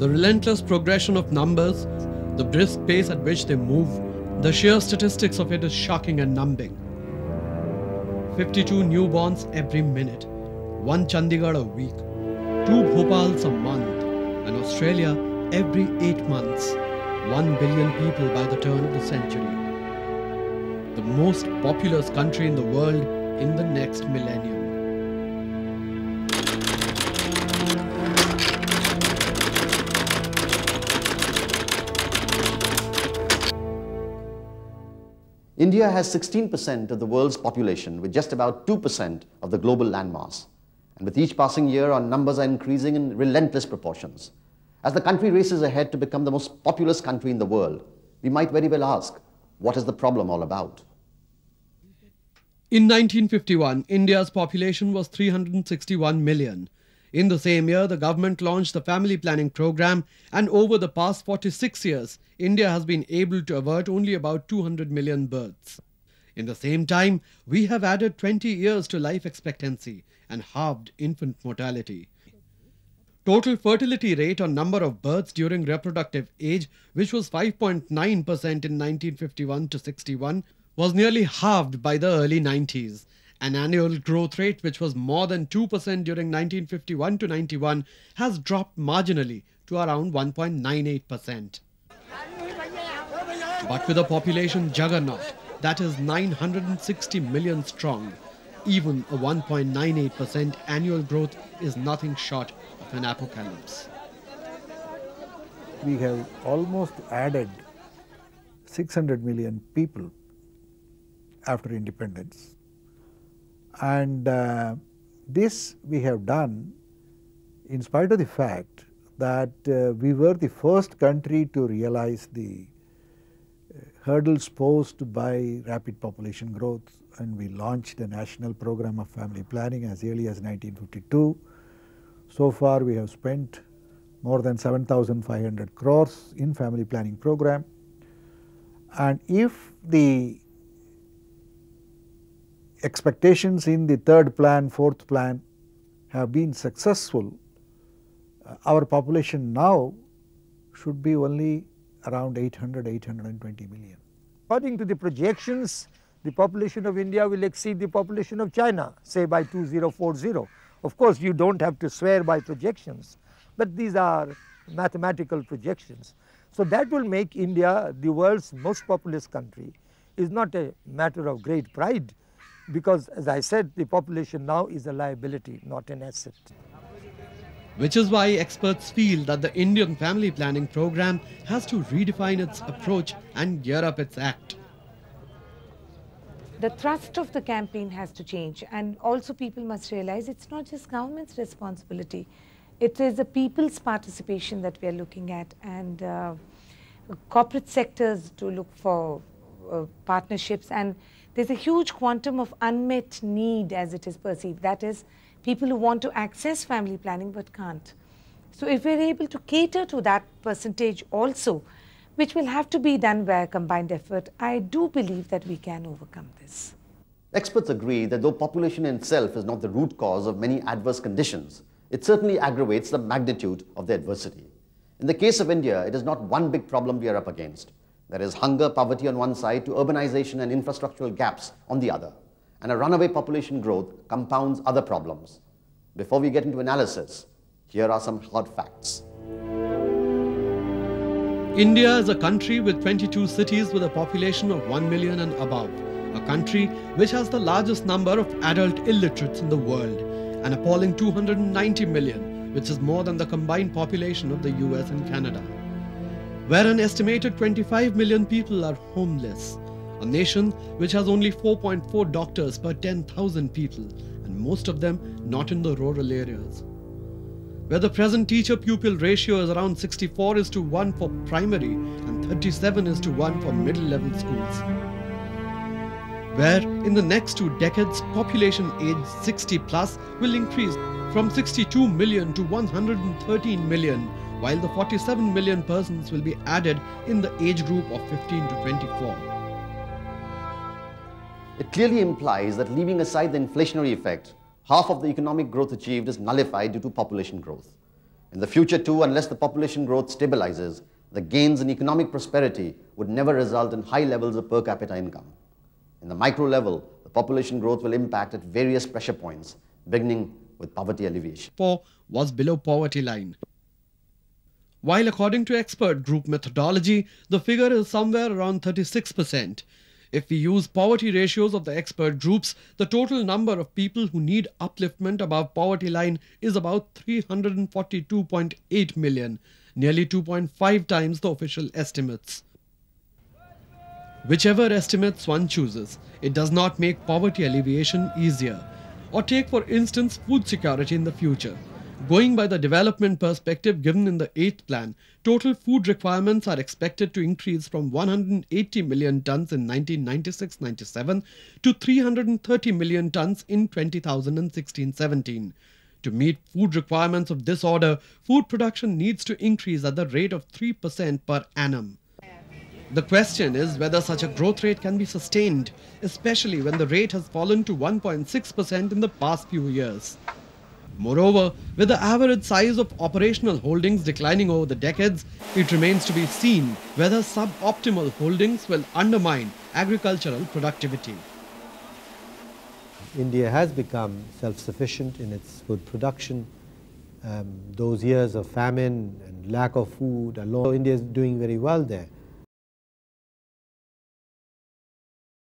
The relentless progression of numbers, the brisk pace at which they move, the sheer statistics of it is shocking and numbing. 52 newborns every minute, 1 Chandigarh a week, 2 Bhopals a month, and Australia every 8 months, 1 billion people by the turn of the century. The most populous country in the world in the next millennium. India has 16% of the world's population with just about 2% of the global landmass. And with each passing year, our numbers are increasing in relentless proportions. As the country races ahead to become the most populous country in the world, we might very well ask, what is the problem all about? In 1951, India's population was 361 million. In the same year, the government launched the family planning program, and over the past 46 years, India has been able to avert only about 200 million births. In the same time, we have added 20 years to life expectancy and halved infant mortality. Total fertility rate or number of births during reproductive age, which was 5.9% in 1951 to 61, was nearly halved by the early 90s. An annual growth rate which was more than 2% during 1951 to 91 has dropped marginally to around 1.98%. But with a population juggernaut that is 960 million strong, even a 1.98% annual growth is nothing short of an apocalypse. We have almost added 600 million people after independence. And this we have done in spite of the fact that we were the first country to realize the hurdles posed by rapid population growth, and we launched the National Program of Family Planning as early as 1952. So far we have spent more than 7,500 crores in family planning program, and if the expectations in the third plan, fourth plan have been successful, our population now should be only around 820 million. According to the projections, the population of India will exceed the population of China, say by 2040. Of course, you don't have to swear by projections, but these are mathematical projections. So that will make India the world's most populous country. Is not a matter of great pride, because as I said, the population now is a liability, not an asset. Which is why experts feel that the Indian family planning program has to redefine its approach and gear up its act. The thrust of the campaign has to change, and also people must realize it's not just government's responsibility. It is the people's participation that we are looking at, and corporate sectors to look for partnerships, and there's a huge quantum of unmet need as it is perceived. That is, people who want to access family planning but can't. So if we're able to cater to that percentage also, which will have to be done by a combined effort, I do believe that we can overcome this. Experts agree that though population in itself is not the root cause of many adverse conditions, it certainly aggravates the magnitude of the adversity. In the case of India, it is not one big problem we are up against. There is hunger, poverty on one side to urbanization and infrastructural gaps on the other. And a runaway population growth compounds other problems. Before we get into analysis, here are some hard facts. India is a country with 22 cities with a population of 1 million and above. A country which has the largest number of adult illiterates in the world, an appalling 290 million, which is more than the combined population of the US and Canada. Where an estimated 25 million people are homeless. A nation which has only 4.4 doctors per 10,000 people, and most of them not in the rural areas. Where the present teacher-pupil ratio is around 64:1 for primary and 37:1 for middle-level schools. Where in the next 2 decades, population aged 60 plus will increase from 62 million to 113 million, while the 47 million persons will be added in the age group of 15 to 24. It clearly implies that leaving aside the inflationary effect, half of the economic growth achieved is nullified due to population growth. In the future too, unless the population growth stabilizes, the gains in economic prosperity would never result in high levels of per capita income. In the micro level, the population growth will impact at various pressure points, beginning with poverty alleviation. Was below poverty line. While according to expert group methodology, the figure is somewhere around 36%. If we use poverty ratios of the expert groups, the total number of people who need upliftment above poverty line is about 342.8 million, nearly 2.5 times the official estimates. Whichever estimates one chooses, it does not make poverty alleviation easier. Or take for instance food security in the future. Going by the development perspective given in the 8th plan, total food requirements are expected to increase from 180 million tons in 1996-97 to 330 million tons in 2016-17. To meet food requirements of this order, food production needs to increase at the rate of 3% per annum. The question is whether such a growth rate can be sustained, especially when the rate has fallen to 1.6% in the past few years. Moreover, with the average size of operational holdings declining over the decades, it remains to be seen whether suboptimal holdings will undermine agricultural productivity. India has become self-sufficient in its food production. Those years of famine and lack of food, India is doing very well there.